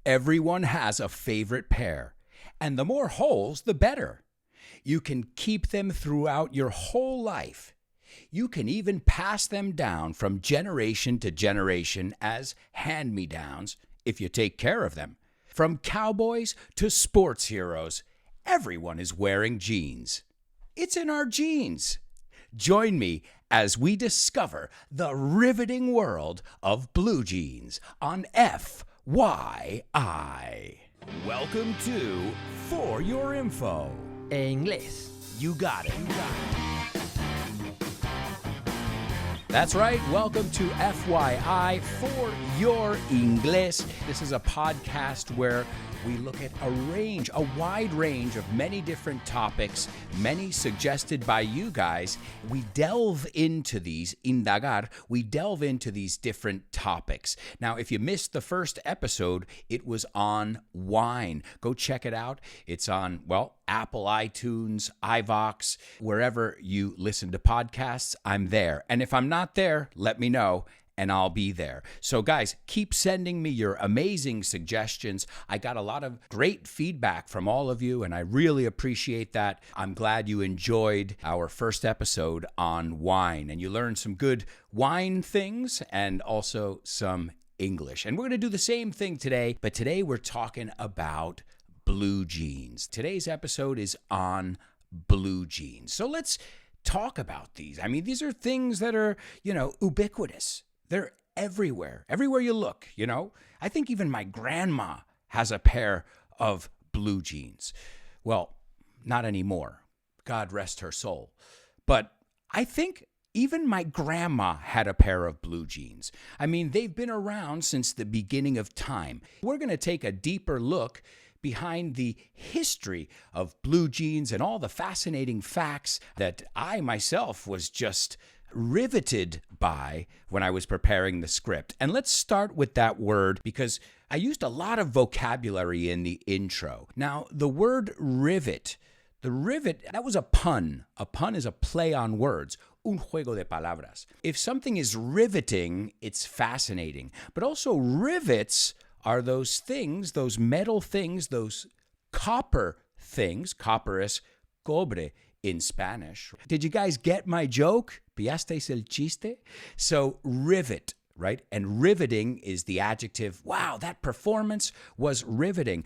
Everyone has a favorite pair, and the more holes, the better. You can keep them throughout your whole life. You can even pass them down from generation to generation as hand-me-downs if you take care of them. From cowboys to sports heroes, everyone is wearing jeans. It's in our genes. Join me as we discover the riveting world of blue jeans on FYI. Welcome to For Your Info. Inglés. You got it. That's right. Welcome to FYI For Your Inglés. This is a podcast where we look at a wide range of many different topics, many suggested by you guys. We delve into these, indagar, we delve into these different topics. Now, if you missed the first episode, it was on wine. Go check it out. It's on, Apple, iTunes, iVox, wherever you listen to podcasts, I'm there. And if I'm not there, let me know, and I'll be there. So guys, keep sending me your amazing suggestions. I got a lot of great feedback from all of you, and I really appreciate that. I'm glad you enjoyed our first episode on wine, and you learned some good wine things and also some English. And we're going to do the same thing today, but today we're talking about blue jeans. Today's episode is on blue jeans. So let's talk about these. I mean, these are things that are, ubiquitous. They're everywhere you look, I think even my grandma has a pair of blue jeans. Well, not anymore. God rest her soul. But I think even my grandma had a pair of blue jeans. I mean, they've been around since the beginning of time. We're going to take a deeper look behind the history of blue jeans and all the fascinating facts that I myself was just riveted by when I was preparing the script. And let's start with that word because I used a lot of vocabulary in the intro. Now, the word rivet, that was a pun. A pun is a play on words. Un juego de palabras. If something is riveting, it's fascinating. But also rivets are those things, those metal things, those copper things. Copper is cobre in Spanish. Did you guys get my joke? ¿Pillasteis el chiste? So rivet, right? And riveting is the adjective. Wow, that performance was riveting.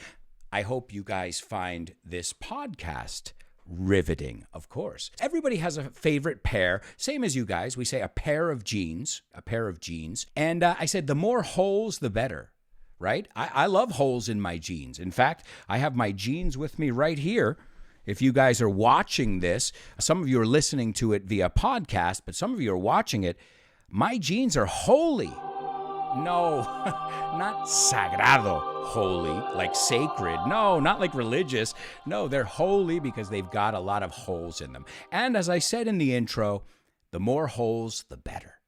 I hope you guys find this podcast riveting, of course. Everybody has a favorite pair, same as you guys. We say a pair of jeans. And I said the more holes, the better, right? I love holes in my jeans. In fact, I have my jeans with me right here. If you guys are watching this, some of you are listening to it via podcast, but some of you are watching it. My jeans are holy. No, not sagrado, holy, like sacred. No, not like religious. No, they're holy because they've got a lot of holes in them. And as I said in the intro, the more holes, the better.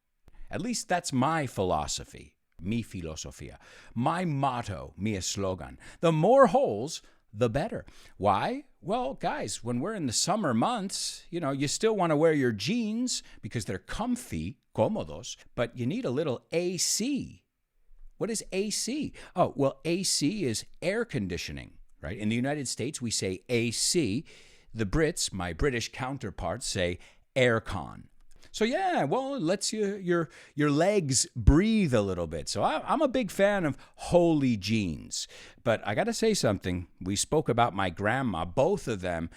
At least that's my philosophy, mi filosofía, my motto, mi eslogan. The more holes, the better. Why? Well, guys, when we're in the summer months, you still want to wear your jeans because they're comfy, cómodos, but you need a little AC. What is AC? Oh, well, AC is air conditioning, right? In the United States, we say AC. The Brits, my British counterparts, say aircon. So yeah, well, it lets your legs breathe a little bit. So I'm a big fan of holy jeans. But I got to say something. We spoke about my grandma. Both of them,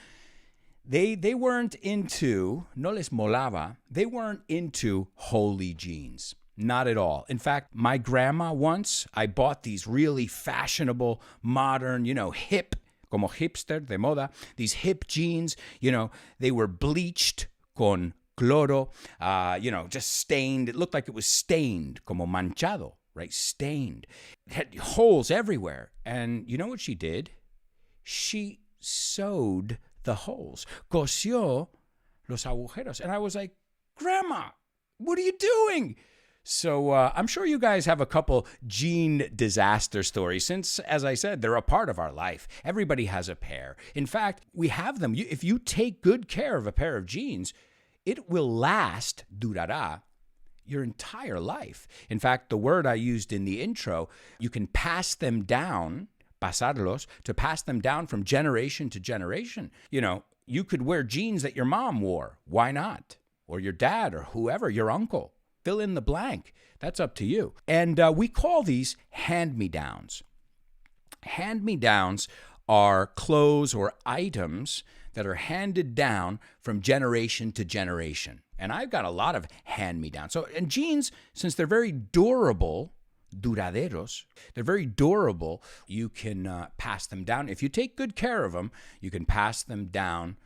they weren't into, no les molaba, they weren't into holy jeans. Not at all. In fact, my grandma once, I bought these really fashionable, modern, hip, como hipster de moda, these hip jeans, they were bleached con cloro, just stained. It looked like it was stained, como manchado, right? Stained. It had holes everywhere. And you know what she did? She sewed the holes. Cosió los agujeros. And I was like, Grandma, what are you doing? So I'm sure you guys have a couple jean disaster stories since, as I said, they're a part of our life. Everybody has a pair. In fact, we have them. If you take good care of a pair of jeans, it will last, durará. your entire life. In fact, the word I used in the intro, you can pass them down, pasarlos, to pass them down from generation to generation. You know, you could wear jeans that your mom wore. Why not? Or your dad or whoever, your uncle. Fill in the blank. That's up to you. And we call these hand-me-downs. Hand-me-downs are clothes or items that are handed down from generation to generation. And I've got a lot of hand-me-downs. So, and jeans, since they're very durable, duraderos, they're very durable, you can pass them down. If you take good care of them, you can pass them down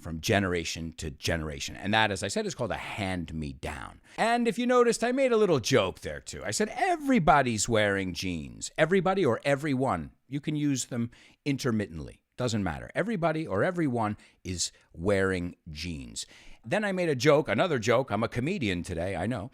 from generation to generation. And that, as I said, is called a hand-me-down. And if you noticed, I made a little joke there too. I said, everybody's wearing jeans. Everybody or everyone. You can use them intermittently. Doesn't matter. Everybody or everyone is wearing jeans. Then I made a joke, another joke. I'm a comedian today, I know.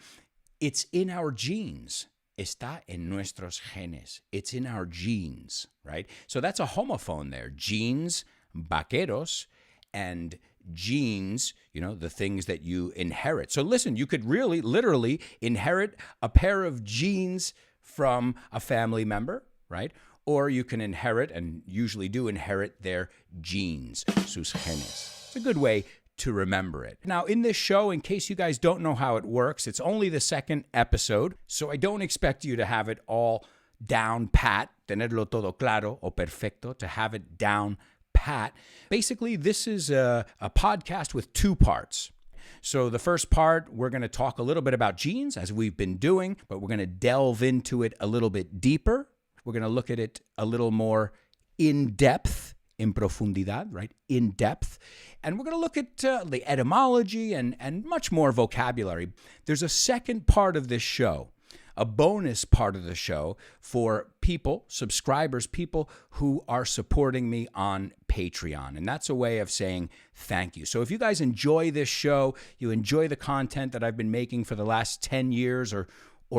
It's in our genes. Está en nuestros genes. It's in our genes, right? So that's a homophone there. Jeans, vaqueros, and genes, you know, the things that you inherit. So listen, you could really, literally inherit a pair of jeans from a family member, right? Or you can inherit, and usually do inherit, their genes, sus genes. It's a good way to remember it. Now, in this show, in case you guys don't know how it works, it's only the second episode, so I don't expect you to have it all down pat, tenerlo todo claro o perfecto, to have it down pat. Basically, this is a podcast with two parts. So the first part, we're going to talk a little bit about genes, as we've been doing, but we're going to delve into it a little bit deeper. We're going to look at it a little more in depth, en profundidad, right? In depth. And we're going to look at the etymology and much more vocabulary. There's a second part of this show, a bonus part of the show for people, subscribers, people who are supporting me on Patreon. And that's a way of saying thank you. So if you guys enjoy this show, you enjoy the content that I've been making for the last 10 years or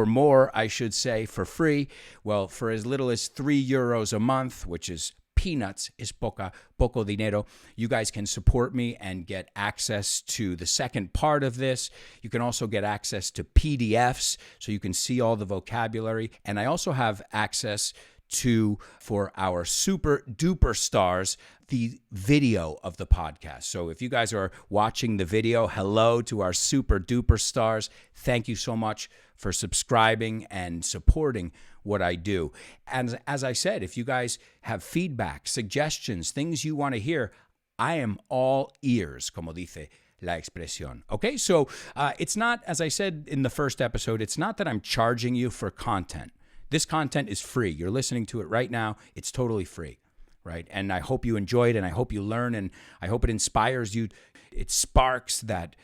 more, I should say, for free, well, for as little as €3 a month, which is peanuts, is poco dinero, you guys can support me and get access to the second part of this. You can also get access to PDFs, so you can see all the vocabulary. And I also have access to, for our super duper stars, the video of the podcast. So if you guys are watching the video, hello to our super duper stars. Thank you so much for subscribing and supporting what I do. And as I said, if you guys have feedback, suggestions, things you want to hear, I am all ears, como dice la expresión. Okay, so it's not, as I said in the first episode, it's not that I'm charging you for content. This content is free. You're listening to it right now. It's totally free, right? And I hope you enjoy it, and I hope you learn, and I hope it inspires you. It sparks that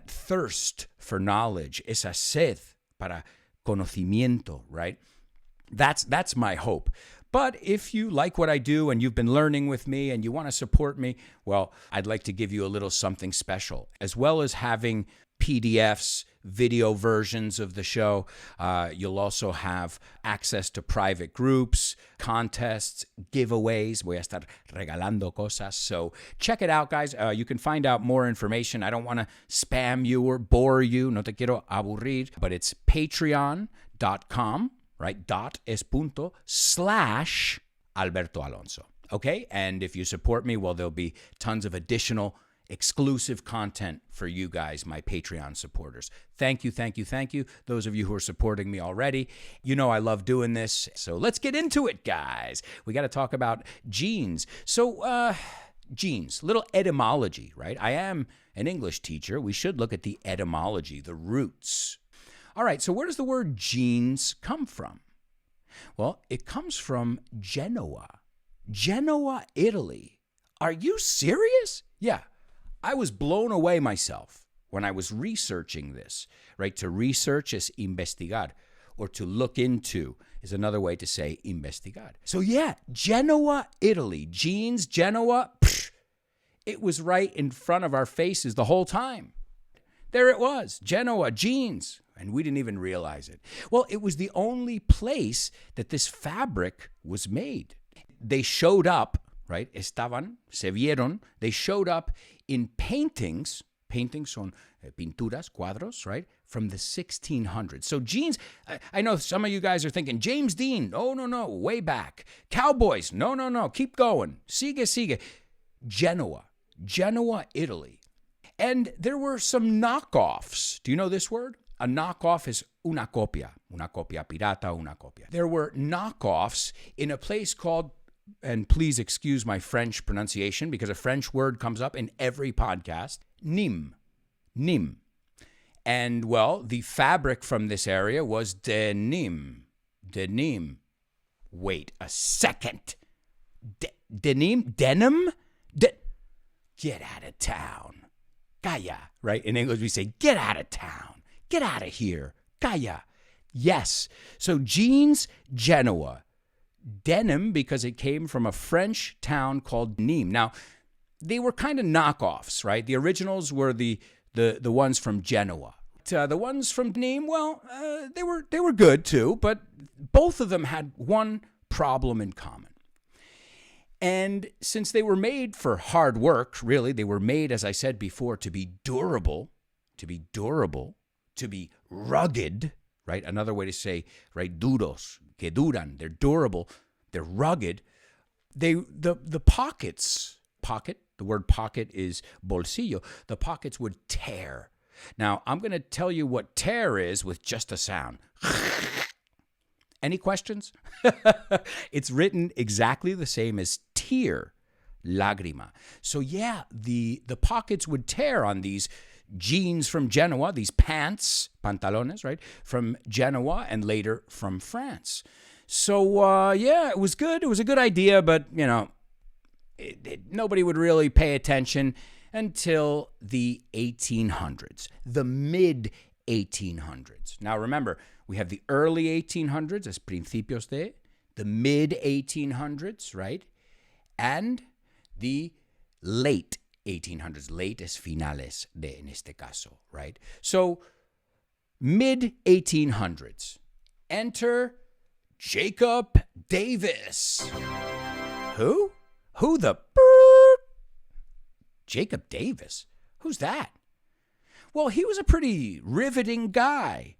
thirst for knowledge, esa sed para conocimiento, right? That's my hope. But if you like what I do and you've been learning with me and you want to support me, well, I'd like to give you a little something special. As well as having PDFs, video versions of the show, you'll also have access to private groups, contests, giveaways. Voy a estar regalando cosas. So check it out, guys. You can find out more information. I don't want to spam you or bore you. No te quiero aburrir. But it's patreon.com. Right? Dot es punto / Alberto Alonso. Okay? And if you support me, well, there'll be tons of additional exclusive content for you guys, my Patreon supporters. Thank you, thank you, thank you. Those of you who are supporting me already, you know I love doing this. So let's get into it, guys. We got to talk about genes. So, genes, little etymology, right? I am an English teacher. We should look at the etymology, the roots. All right, so where does the word genes come from? Well, it comes from Genoa. Genoa, Italy. Are you serious? Yeah, I was blown away myself when I was researching this, right? To research is investigar, or to look into is another way to say investigar. So yeah, Genoa, Italy. Genes, Genoa, it was right in front of our faces the whole time. There it was, Genoa, genes. And we didn't even realize it. Well, it was the only place that this fabric was made. They showed up, right? Estaban, se vieron. They showed up in paintings. Paintings son pinturas, cuadros, right? from the 1600s. So jeans, I know some of you guys are thinking, James Dean, no, way back. Cowboys, no, keep going. Sigue. Genoa, Italy. And there were some knockoffs. Do you know this word? A knockoff is una copia pirata, una copia. There were knockoffs in a place called, and please excuse my French pronunciation because a French word comes up in every podcast, Nîmes. And, well, the fabric from this area was denim. Wait a second. Denim? Get out of town. Calla, right? In English, we say, get out of town. Get out of here. Calla. Yes. So jeans, Genoa. Denim, because it came from a French town called Nîmes. Now, they were kind of knockoffs, right? The originals were the ones from Genoa. The ones from Nîmes, well, they were good too, but both of them had one problem in common. And since they were made for hard work, really, they were made, as I said before, to be durable, to be rugged, right? Another way to say, right, duros, que duran, they're durable, they're rugged. The pockets, the word pocket is bolsillo, the pockets would tear. Now, I'm going to tell you what tear is with just a sound. Any questions? It's written exactly the same as tear, lágrima. So yeah, the pockets would tear on these jeans from Genoa, these pants, pantalones, right, from Genoa and later from France. So yeah, it was good. It was a good idea, but, nobody would really pay attention until the 1800s, the mid-1800s. Now remember, we have the early 1800s, as principios de, the mid-1800s, right? And the late 1800s, late es finales de en este caso, right? So mid-1800s, enter Jacob Davis. Who? Who the Jacob Davis? Who's that? Well, he was a pretty riveting guy.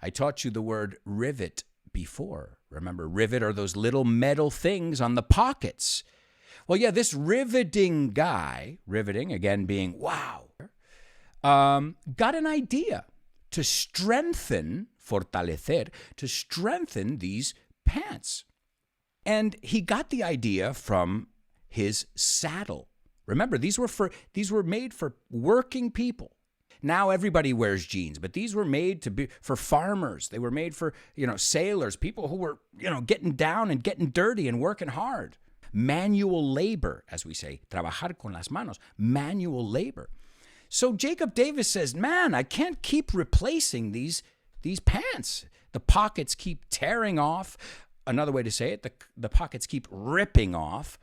I taught you the word rivet before. Remember, rivet are those little metal things on the pockets. Well, yeah, this riveting guy, riveting, again being wow, got an idea to strengthen, fortalecer, to strengthen these pants. And he got the idea from his saddle. Remember, these were made for working people. Now everybody wears jeans, but these were made to be for farmers. They were made for, sailors, people who were, getting down and getting dirty and working hard. Manual labor, as we say, trabajar con las manos, manual labor. So Jacob Davis says, man, I can't keep replacing these pants. The pockets keep tearing off. Another way to say it, the pockets keep ripping off,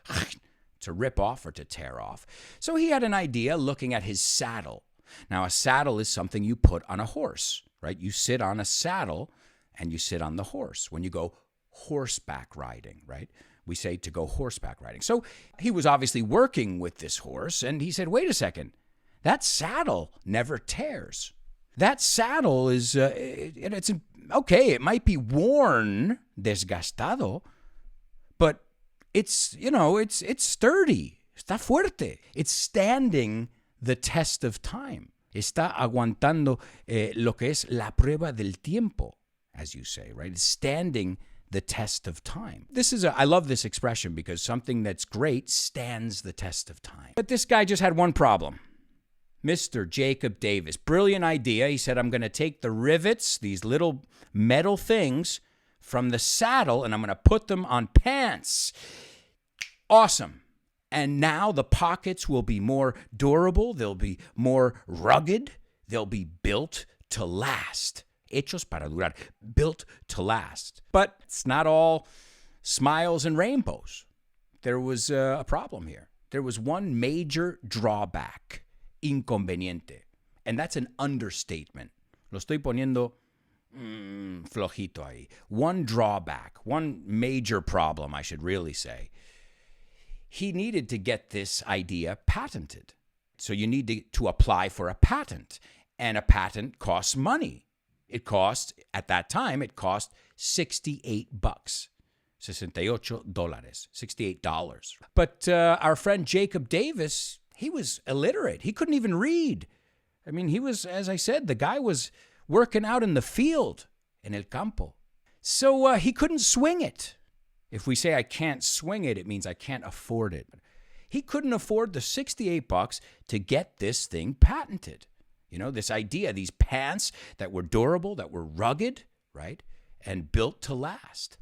to rip off or to tear off. So he had an idea looking at his saddle. Now, a saddle is something you put on a horse, right? You sit on a saddle and you sit on the horse when you go horseback riding, right? We say to go horseback riding. So he was obviously working with this horse and he said, wait a second, that saddle never tears. That saddle is, it's okay, it might be worn, desgastado, but it's, it's sturdy, está fuerte. It's standing the test of time. Está aguantando lo que es la prueba del tiempo, as you say, right? It's standing the test of time. I love this expression because something that's great stands the test of time. But this guy just had one problem. Mr. Jacob Davis, brilliant idea. He said, I'm going to take the rivets, these little metal things, from the saddle, and I'm going to put them on pants. Awesome. And now the pockets will be more durable. They'll be more rugged. They'll be built to last. Hechos para durar. Built to last. But it's not all smiles and rainbows. There was a problem here. There was one major drawback. Inconveniente. And that's an understatement. Lo estoy poniendo flojito ahí. One drawback, one major problem, I should really say. He needed to get this idea patented. So you need to apply for a patent. And a patent costs money. At that time, it cost $68. $68. $68. But our friend Jacob Davis, he was illiterate. He couldn't even read. I mean, he was, as I said, the guy was working out in the field, en el campo. So he couldn't swing it. If we say I can't swing it, it means I can't afford it. He couldn't afford the $68 to get this thing patented. You know, this idea, these pants that were durable, that were rugged, right? And built to last.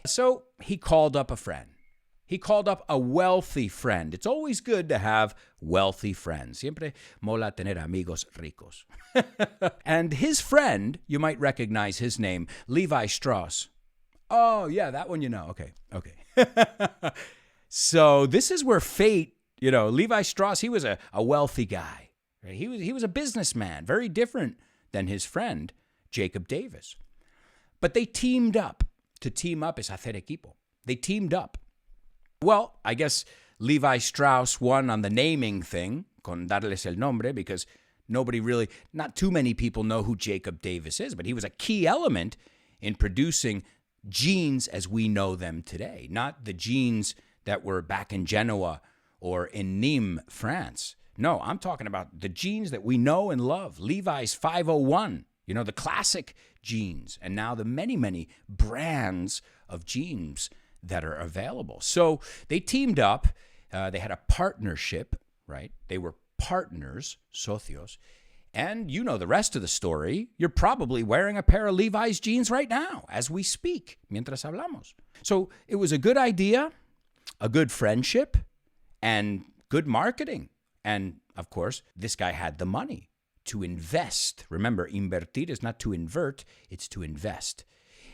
So he called up a friend. He called up a wealthy friend. It's always good to have wealthy friends. Siempre mola tener amigos ricos. And his friend, you might recognize his name, Levi Strauss. Oh, yeah, that one you know. Okay. So this is where fate, you know, Levi Strauss, he was a wealthy guy. Right? He was a businessman, very different than his friend, Jacob Davis. But they teamed up. To team up is hacer equipo. They teamed up. Well, I guess Levi Strauss won on the naming thing, con darles el nombre, because not too many people know who Jacob Davis is, but he was a key element in producing jeans as we know them today, not the jeans that were back in Genoa or in Nîmes, France. No, I'm talking about the jeans that we know and love, Levi's 501, you know, the classic jeans, and now the many, many brands of jeans that are available. So they teamed up. They had a partnership, right? They were partners, socios. And you know the rest of the story. You're probably wearing a pair of Levi's jeans right now as we speak, mientras hablamos. So it was a good idea, a good friendship, and good marketing. And of course, this guy had the money to invest. Remember, invertir is not to invert, it's to invest.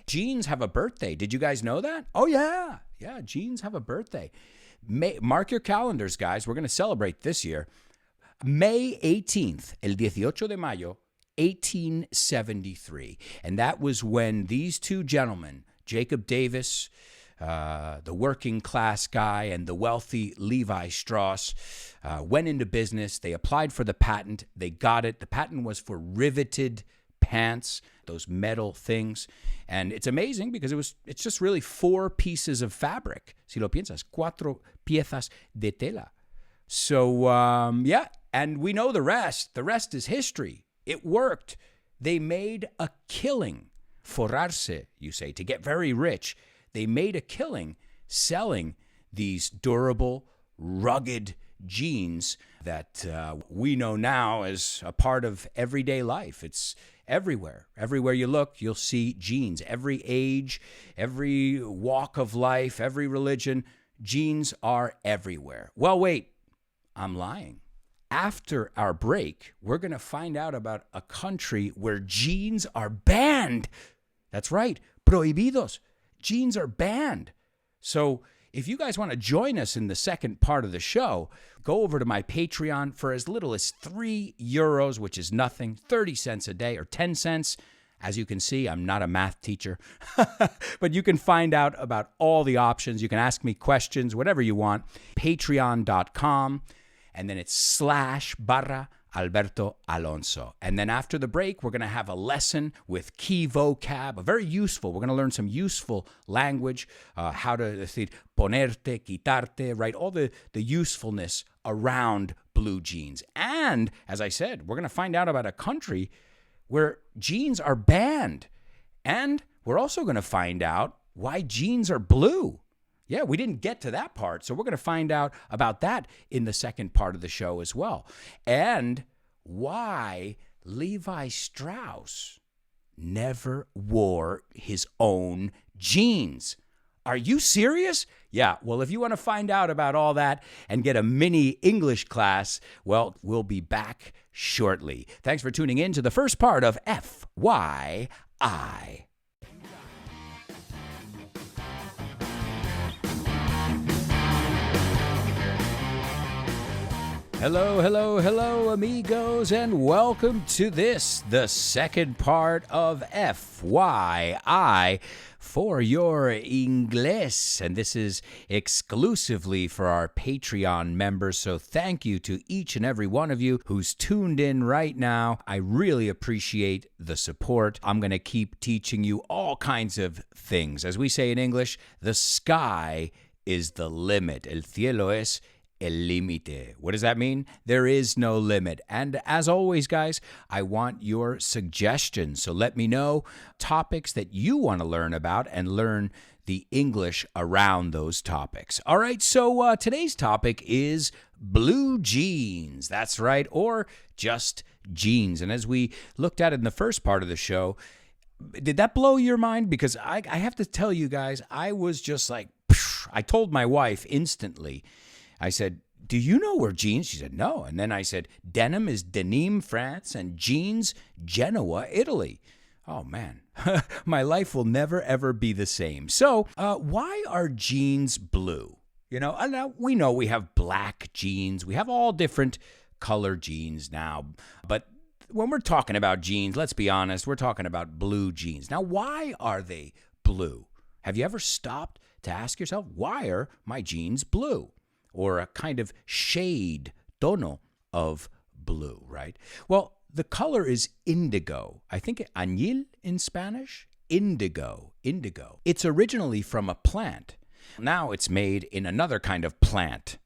Jeans have a birthday. Did you guys know that? Oh, yeah. Yeah, jeans have a birthday. Mark your calendars, guys. We're going to celebrate this year. May 18th, el 18 de mayo, 1873. And that was when these two gentlemen, Jacob Davis, the working class guy, and the wealthy Levi Strauss, went into business. They applied for the patent. They got it. The patent was for riveted pants, those metal things. And it's amazing because it's just really 4 pieces of fabric. Si lo piensas, 4 piezas de tela. So, yeah, and we know the rest. The rest is history. It worked. They made a killing. Forrarse, you say, to get very rich. They made a killing selling these durable, rugged jeans that we know now as a part of everyday life. It's everywhere. Everywhere you look, you'll see jeans. Every age, every walk of life, every religion, jeans are everywhere. Well, wait, I'm lying. After our break, we're going to find out about a country where jeans are banned. That's right, prohibidos. Jeans are banned. So if you guys want to join us in the second part of the show, go over to my Patreon for as little as €3, which is nothing, 30 cents a day or 10 cents. As you can see, I'm not a math teacher, but you can find out about all the options. You can ask me questions, whatever you want, patreon.com, and then it's /Alberto Alonso. And then after the break, we're going to have a lesson with key vocab, very useful. We're going to learn some useful language, how to decir ponerte, quitarte, right? All the usefulness around blue jeans. And as I said, we're going to find out about a country where jeans are banned. And we're also going to find out why jeans are blue. Yeah, we didn't get to that part, so we're going to find out about that in the second part of the show as well. And why Levi Strauss never wore his own jeans. Are you serious? Yeah, well, if you want to find out about all that and get a mini English class, well, we'll be back shortly. Thanks for tuning in to the first part of FYI. Hello, amigos, and welcome to the second part of FYI For Your Inglés. And this is exclusively for our Patreon members. So thank you to each and every one of you who's tuned in right now. I really appreciate the support. I'm going to keep teaching you all kinds of things. As we say in English, the sky is the limit. El cielo es el límite. What does that mean? There is no limit. And as always, guys, I want your suggestions. So let me know topics that you want to learn about and learn the English around those topics. All right, so today's topic is blue jeans. That's right, or just jeans. And as we looked at it in the first part of the show, did that blow your mind? Because I have to tell you guys, I was just like, I told my wife instantly. I said, do you know where jeans? She said, no. And then I said, denim is Denim, France, and jeans, Genoa, Italy. Oh, man, my life will never, ever be the same. So why are jeans blue? You know, now we know we have black jeans. We have all different color jeans now. But when we're talking about jeans, let's be honest, we're talking about blue jeans. Now, why are they blue? Have you ever stopped to ask yourself, why are my jeans blue? Or a kind of shade, tono of blue, right? Well, the color is indigo. I think añil in Spanish, indigo. It's originally from a plant. Now it's made in another kind of plant,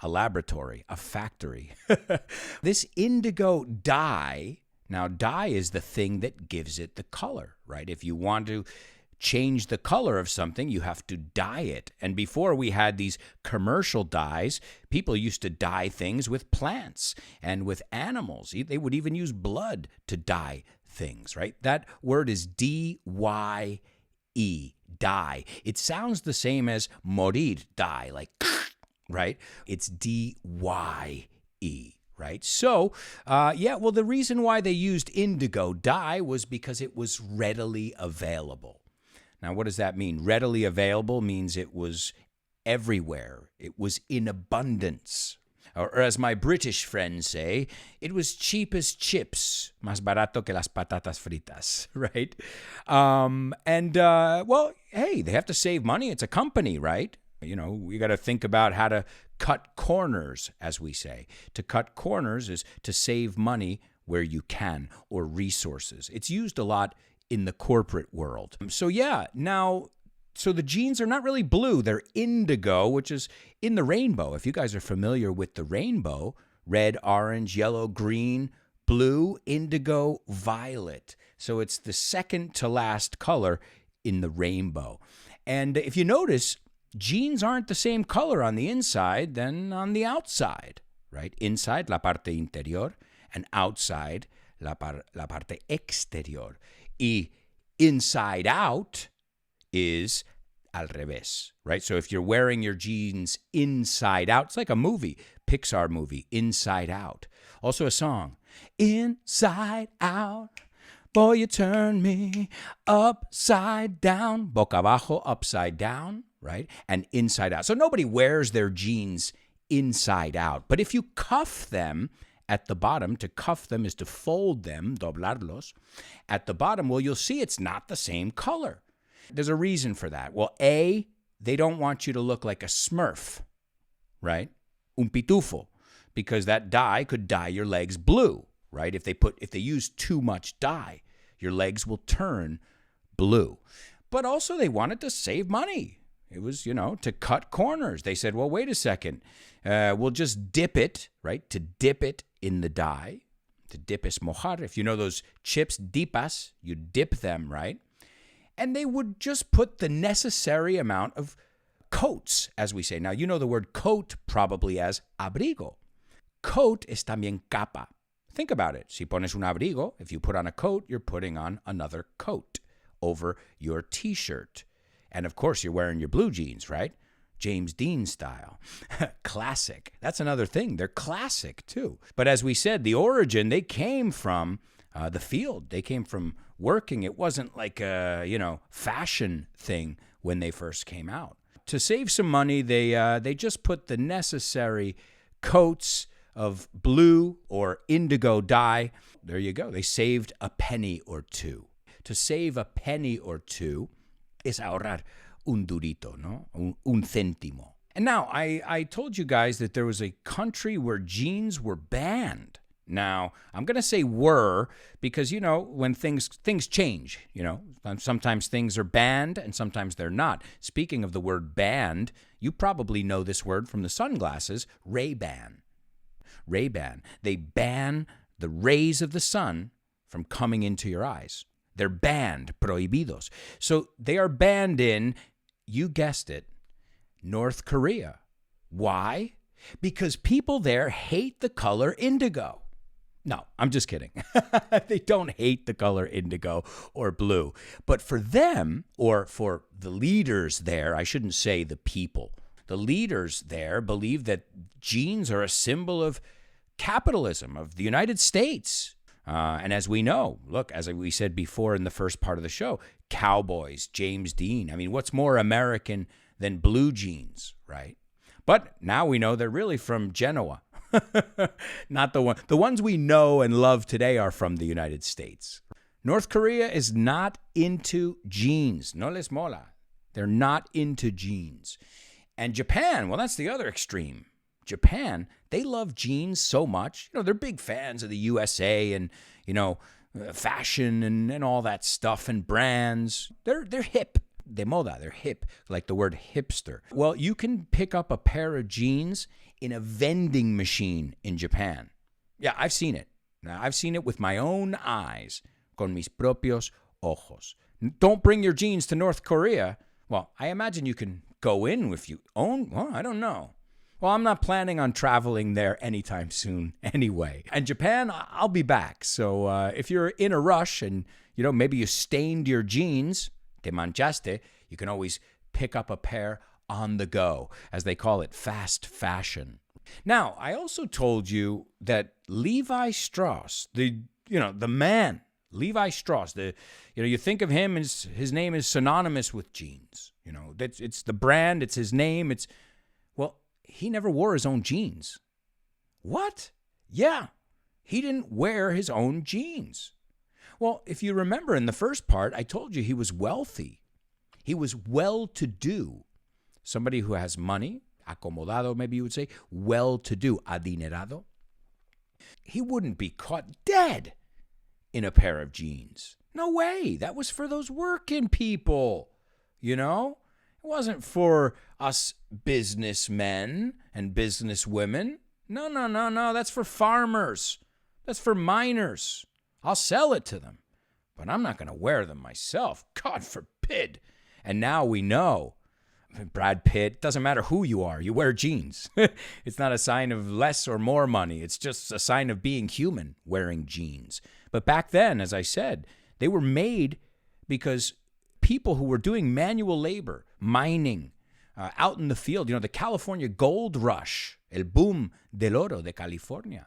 a laboratory, a factory. This indigo dye, now dye is the thing that gives it the color, right? If you want to change the color of something, you have to dye it. And before we had these commercial dyes, people used to dye things with plants and with animals. They would even use blood to dye things, right? That word is D-Y-E, dye. It sounds the same as morir, die, like, right? It's D-Y-E. Right? So, well, the reason why they used indigo dye was because it was readily available. Now, what does that mean? Readily available means it was everywhere. It was in abundance. Or as my British friends say, it was cheap as chips, más barato que las patatas fritas, right? Well, hey, they have to save money. It's a company, right? You know, we got to think about how to cut corners, as we say. To cut corners is to save money where you can, or resources. It's used a lot in the corporate world. So the jeans are not really blue. They're indigo, which is in the rainbow. If you guys are familiar with the rainbow, red, orange, yellow, green, blue, indigo, violet. So it's the second to last color in the rainbow. And if you notice, jeans aren't the same color on the inside than on the outside, right? Inside, la parte interior, and outside, la parte exterior. Y inside out is al revés, right? So if you're wearing your jeans inside out, it's like a movie, Pixar movie, Inside Out. Also a song, Inside Out, boy, you turn me upside down, boca abajo, upside down, right? And inside out. So nobody wears their jeans inside out. But if you cuff them at the bottom, to cuff them is to fold them, doblarlos. At the bottom, well, you'll see it's not the same color. There's a reason for that. Well, A, they don't want you to look like a Smurf, right? Un pitufo, because that dye could dye your legs blue, right? If they use too much dye, your legs will turn blue. But also they wanted to save money. It was, to cut corners. They said, well, wait a second. We'll just dip it, right? To dip it in the dye. To dip es mojar. If you know those chips, dipas, you dip them, right? And they would just put the necessary amount of coats, as we say. Now, you know the word coat probably as abrigo. Coat es también capa. Think about it. Si pones un abrigo, if you put on a coat, you're putting on another coat over your T-shirt. And of course, you're wearing your blue jeans, right? James Dean style. Classic. That's another thing. They're classic, too. But as we said, the origin, they came from the field. They came from working. It wasn't like a, fashion thing when they first came out. To save some money, they just put the necessary coats of blue or indigo dye. There you go. They saved a penny or two. To save a penny or two, es ahorrar un durito, ¿no? Un céntimo. And now, I told you guys that there was a country where jeans were banned. Now, I'm going to say were because, when things change, sometimes things are banned and sometimes they're not. Speaking of the word banned, you probably know this word from the sunglasses, Ray-Ban. Ray-Ban. They ban the rays of the sun from coming into your eyes. They're banned, prohibidos. So they are banned in, you guessed it, North Korea. Why? Because people there hate the color indigo. No, I'm just kidding. They don't hate the color indigo or blue. But for them, or for the leaders there, I shouldn't say the people, the leaders there believe that jeans are a symbol of capitalism, of the United States. And as we know, look, as we said before in the first part of the show, cowboys, James Dean. I mean, what's more American than blue jeans, right? But now we know they're really from Genoa. Not the one. The ones we know and love today are from the United States. North Korea is not into jeans. No les mola. They're not into jeans. And Japan, well, that's the other extreme. Japan, they love jeans so much. They're big fans of the USA and, fashion and all that stuff and brands. They're hip. De moda, they're hip, like the word hipster. Well, you can pick up a pair of jeans in a vending machine in Japan. Yeah, I've seen it. Now, I've seen it with my own eyes, con mis propios ojos. Don't bring your jeans to North Korea. Well, I imagine you can go in if you own, well, I don't know. Well, I'm not planning on traveling there anytime soon anyway. And Japan, I'll be back. So if you're in a rush and, maybe you stained your jeans, te manchaste, you can always pick up a pair on the go, as they call it, fast fashion. Now, I also told you that Levi Strauss, the man, Levi Strauss, you think of him as his name is synonymous with jeans. It's the brand, it's his name, he never wore his own jeans. What? Yeah, he didn't wear his own jeans. Well, if you remember in the first part, I told you he was wealthy. He was well-to-do. Somebody who has money, acomodado maybe you would say, well-to-do, adinerado. He wouldn't be caught dead in a pair of jeans. No way. That was for those working people, It wasn't for us businessmen and businesswomen. No. That's for farmers. That's for miners. I'll sell it to them, but I'm not going to wear them myself. God forbid. And now we know. Brad Pitt, doesn't matter who you are, you wear jeans. It's not a sign of less or more money. It's just a sign of being human, wearing jeans. But back then, as I said, they were made because people who were doing manual labor, mining, out in the field, the California gold rush, el boom del oro de California.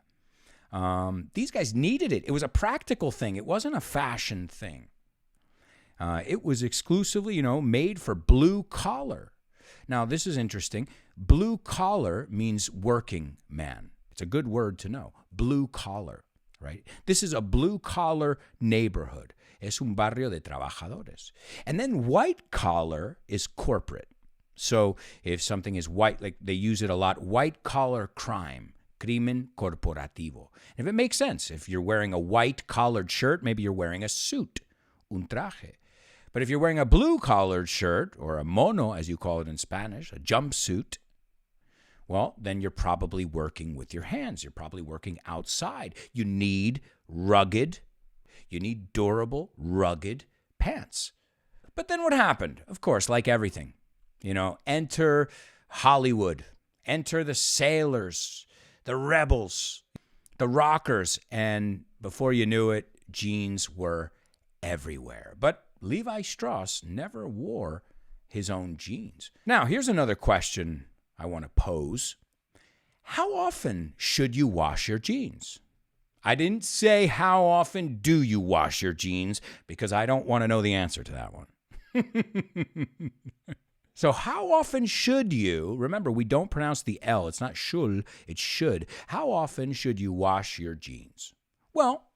These guys needed it. It was a practical thing. It wasn't a fashion thing. It was exclusively, made for blue collar. Now, this is interesting. Blue collar means working man. It's a good word to know. Blue collar, right? This is a blue collar neighborhood. Es un barrio de trabajadores. And then white collar is corporate. So if something is white, like they use it a lot, white collar crime, crimen corporativo. And if it makes sense, if you're wearing a white collared shirt, maybe you're wearing a suit, un traje. But if you're wearing a blue collared shirt, or a mono, as you call it in Spanish, a jumpsuit, well, then you're probably working with your hands. You're probably working outside. You need durable, rugged pants. But then what happened? Of course, like everything, enter Hollywood, enter the sailors, the rebels, the rockers, and before you knew it, jeans were everywhere. But Levi Strauss never wore his own jeans. Now, here's another question I want to pose. How often should you wash your jeans? I didn't say how often do you wash your jeans, because I don't want to know the answer to that one. So how often should you, remember, we don't pronounce the L. It's not shul, it's should. How often should you wash your jeans? Well,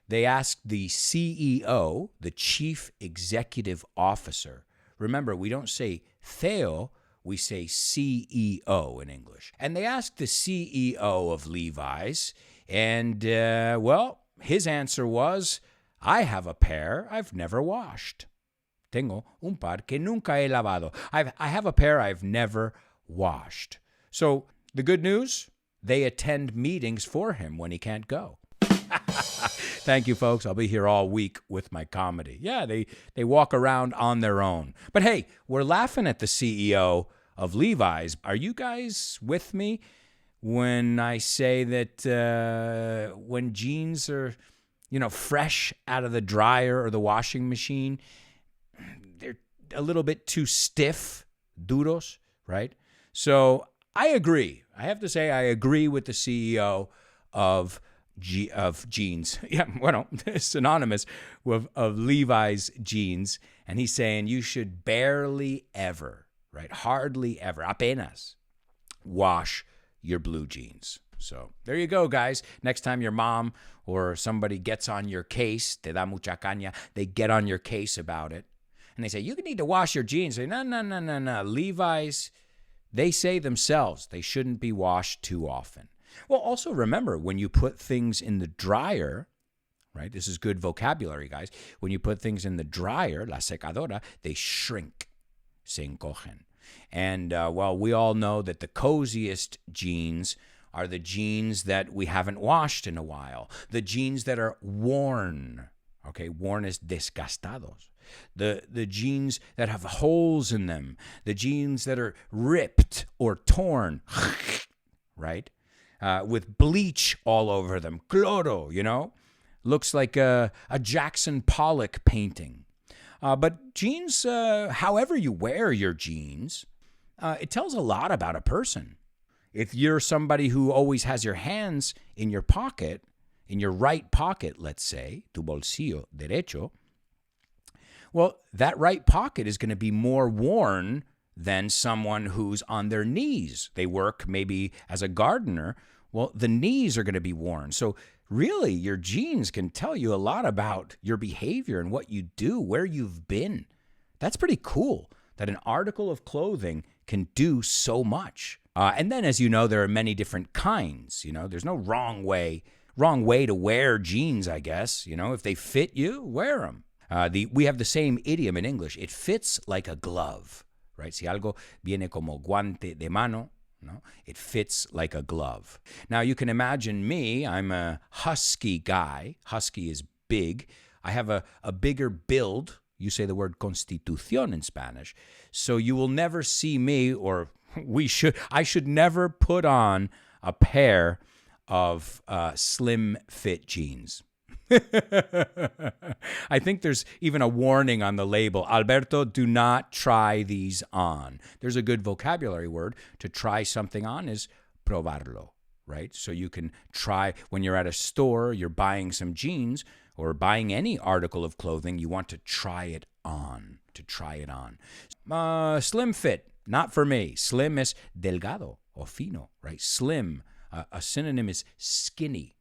they asked the CEO, the Chief Executive Officer, remember, we don't say Theo, we say CEO in English. And they asked the CEO of Levi's, and, his answer was, I have a pair I've never washed. Tengo un par que nunca he lavado. I have a pair I've never washed. So the good news, they attend meetings for him when he can't go. Thank you, folks. I'll be here all week with my comedy. Yeah, they walk around on their own. But hey, we're laughing at the CEO of Levi's. Are you guys with me when I say that when jeans are, fresh out of the dryer or the washing machine, they're a little bit too stiff, duros, right? So I agree. I have to say I agree with the CEO of jeans. Yeah, synonymous of Levi's jeans. And he's saying you should barely ever, right? Hardly ever, apenas, wash your blue jeans. So there you go, guys. Next time your mom or somebody gets on your case, te da mucha caña, they get on your case about it. And they say, you need to wash your jeans. Say, no. Levi's, they say themselves, they shouldn't be washed too often. Well, also remember, when you put things in the dryer, right? This is good vocabulary, guys. When you put things in the dryer, la secadora, they shrink, se encogen. And, we all know that the coziest jeans are the jeans that we haven't washed in a while. The jeans that are worn, okay? Worn is desgastados. The jeans that have holes in them. The jeans that are ripped or torn, right? With bleach all over them. Cloro, Looks like a Jackson Pollock painting. But jeans, however you wear your jeans, it tells a lot about a person. If you're somebody who always has your hands in your pocket, in your right pocket, let's say, tu bolsillo derecho, well, that right pocket is going to be more worn than someone who's on their knees. They work maybe as a gardener. Well, the knees are going to be worn. So really, your jeans can tell you a lot about your behavior and what you do, where you've been. That's pretty cool that an article of clothing can do so much. And then, as you know, there are many different kinds. There's no wrong way to wear jeans, I guess. If they fit you, wear them. We have the same idiom in English. It fits like a glove, right? Si algo viene como guante de mano, no? It fits like a glove. Now, you can imagine me. I'm a husky guy. Husky is big. I have a bigger build. You say the word constitución in Spanish. So you will never see me, or I should never put on a pair of slim fit jeans. I think there's even a warning on the label. Alberto, do not try these on. There's a good vocabulary word. To try something on is probarlo, right? So you can try when you're at a store, you're buying some jeans or buying any article of clothing, you want to try it on, Slim fit, not for me. Slim is delgado or fino, right? Slim, a synonym is skinny.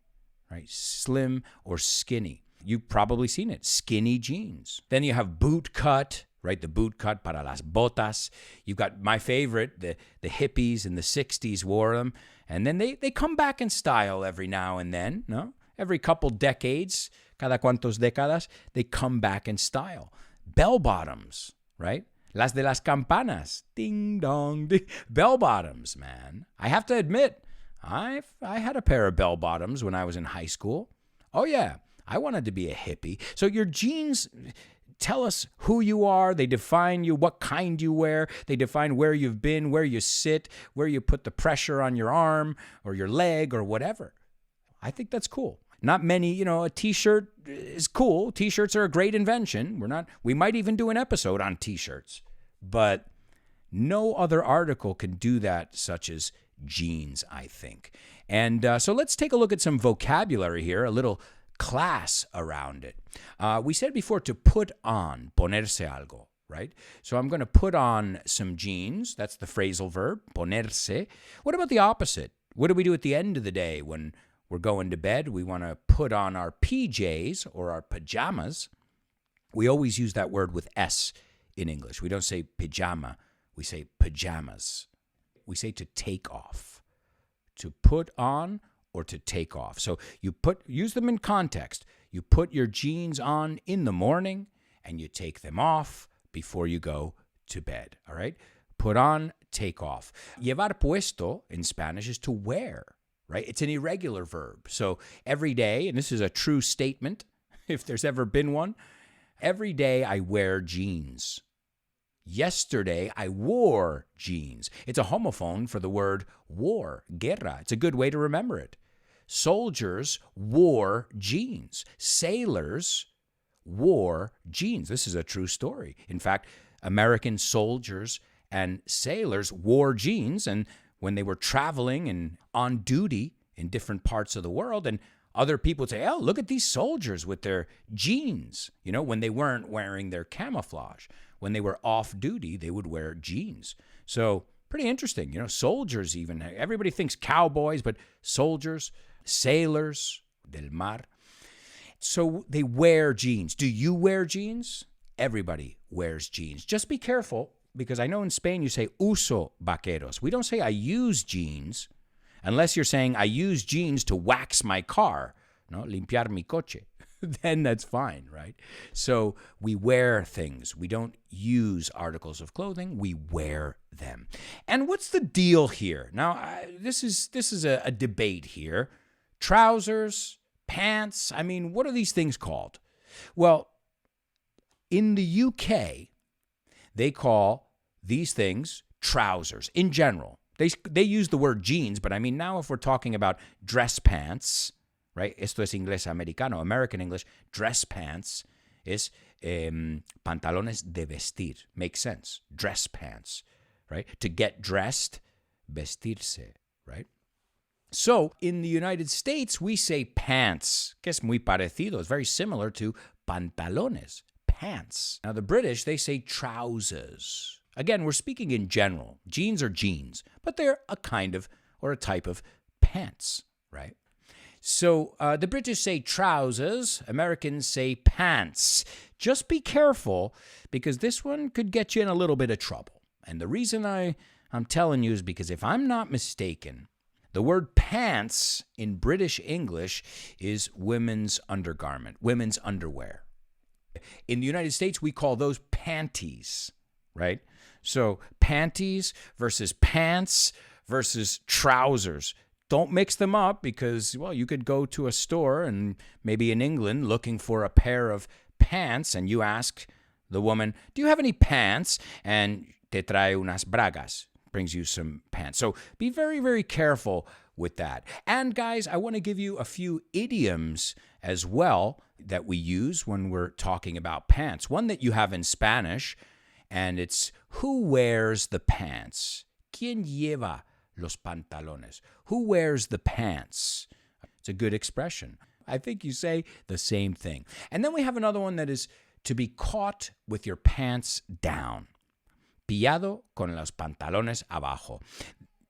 Right? Slim or skinny. You've probably seen it. Skinny jeans. Then you have boot cut, right? The boot cut para las botas. You've got my favorite, the hippies in the 60s wore them. And then they come back in style every now and then, no? Every couple decades, cada cuantos décadas, they come back in style. Bell bottoms, right? Las de las campanas. Ding dong ding. Bell bottoms, man. I have to admit, I had a pair of bell bottoms when I was in high school. Oh, yeah. I wanted to be a hippie. So your jeans tell us who you are. They define you, what kind you wear. They define where you've been, where you sit, where you put the pressure on your arm or your leg or whatever. I think that's cool. Not many, a T-shirt is cool. T-shirts are a great invention. We might even do an episode on T-shirts. But no other article can do that, such as jeans, I think. And so let's take a look at some vocabulary here, a little class around it. We said before to put on, ponerse algo, right? So I'm going to put on some jeans. That's the phrasal verb, ponerse. What about the opposite? What do we do at the end of the day when we're going to bed? We want to put on our PJs or our pajamas. We always use that word with S in English. We don't say pajama. We say pajamas. We say to take off, to put on or to take off. So use them in context. You put your jeans on in the morning and you take them off before you go to bed, all right? Put on, take off. Llevar puesto in Spanish is to wear, right? It's an irregular verb. So every day, and this is a true statement, if there's ever been one, every day I wear jeans. Yesterday, I wore jeans. It's a homophone for the word war, guerra. It's a good way to remember it. Soldiers wore jeans. Sailors wore jeans. This is a true story. In fact, American soldiers and sailors wore jeans, and when they were traveling and on duty in different parts of the world, and other people would say, oh, look at these soldiers with their jeans, when they weren't wearing their camouflage. When they were off duty, they would wear jeans. So pretty interesting. Soldiers even. Everybody thinks cowboys, but soldiers, sailors, del mar. So they wear jeans. Do you wear jeans? Everybody wears jeans. Just be careful, because I know in Spain you say uso vaqueros. We don't say I use jeans, unless you're saying I use jeans to wax my car, limpiar mi coche. Then that's fine, right? So we wear things. We don't use articles of clothing. We wear them. And what's the deal here? Now, this is a debate here. Trousers, pants, what are these things called? Well, in the UK, they call these things trousers in general. They use the word jeans, but now if we're talking about dress pants, right? Esto es inglés americano. American English, dress pants is pantalones de vestir. Makes sense. Dress pants, right? To get dressed, vestirse, right? So in the United States, we say pants, que es muy parecido. It's very similar to pantalones, pants. Now the British, they say trousers. Again, we're speaking in general. Jeans are jeans, but they're a kind of or a type of pants, right? So the British say trousers, Americans say pants. Just be careful, because this one could get you in a little bit of trouble. And the reason I'm telling you is because if I'm not mistaken, the word pants in British English is women's undergarment, women's underwear. In the United States, we call those panties, right? So panties versus pants versus trousers. Don't mix them up, because, you could go to a store and maybe in England looking for a pair of pants, and you ask the woman, do you have any pants? And te trae unas bragas, brings you some pants. So be very, very careful with that. And guys, I want to give you a few idioms as well that we use when we're talking about pants. One that you have in Spanish, and it's who wears the pants? ¿Quién lleva los pantalones? Who wears the pants? It's a good expression. I think you say the same thing. And then we have another one that is to be caught with your pants down. Pillado con los pantalones abajo.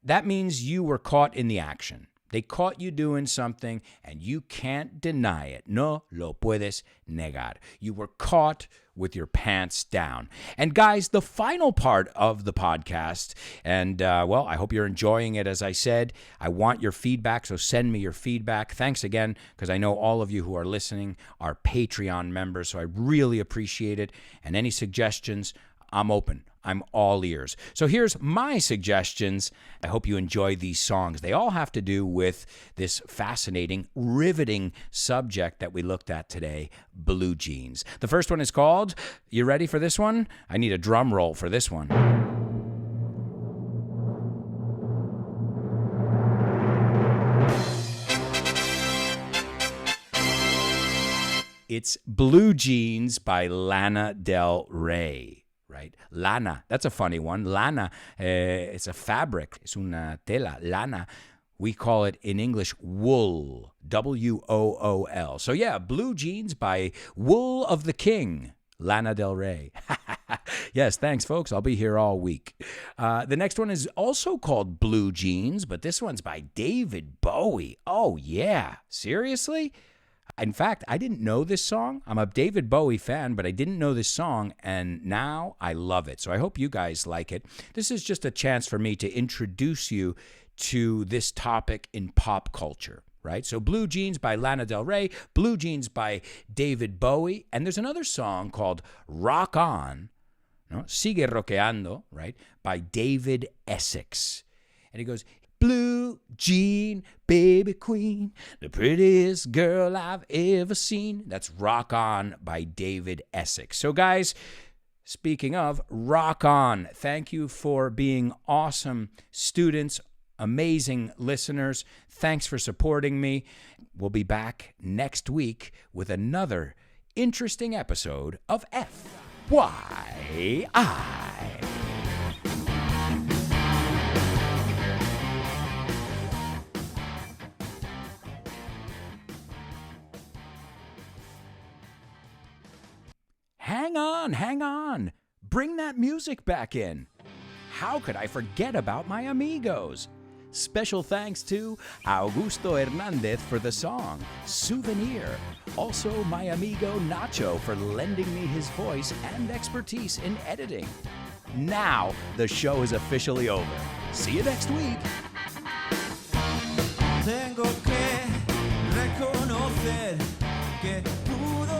That means you were caught in the action. They caught you doing something and you can't deny it. No lo puedes negar. You were caught with your pants down. And guys, the final part of the podcast, and I hope you're enjoying it. As I said, I want your feedback, so send me your feedback. Thanks again, because I know all of you who are listening are Patreon members, so I really appreciate it. And any suggestions, I'm open. I'm all ears. So here's my suggestions. I hope you enjoy these songs. They all have to do with this fascinating, riveting subject that we looked at today, blue jeans. The first one is called, you ready for this one? I need a drum roll for this one. It's Blue Jeans by Lana Del Rey. Right? Lana, that's a funny one. Lana, it's a fabric. Es una tela. Lana, we call it in English wool. W-O-O-L. So yeah, Blue Jeans by Wool of the King, Lana Del Rey. Yes, thanks, folks. I'll be here all week. The next one is also called Blue Jeans, but this one's by David Bowie. Oh, yeah. Seriously? In fact, I didn't know this song. I'm a David Bowie fan, but I didn't know this song, and now I love it. So I hope you guys like it. This is just a chance for me to introduce you to this topic in pop culture, right? So Blue Jeans by Lana Del Rey, Blue Jeans by David Bowie, and there's another song called Rock On, no? Sigue Rockeando, right, by David Essex. And he goes, Blue Jean, baby queen, the prettiest girl I've ever seen. That's Rock On by David Essex. So guys, speaking of, rock on. Thank you for being awesome students, amazing listeners. Thanks for supporting me. We'll be back next week with another interesting episode of FYI. Hang on. Bring that music back in. How could I forget about my amigos? Special thanks to Augusto Hernandez for the song, Souvenir. Also, my amigo Nacho for lending me his voice and expertise in editing. Now, the show is officially over. See you next week. Tengo que reconocer que pude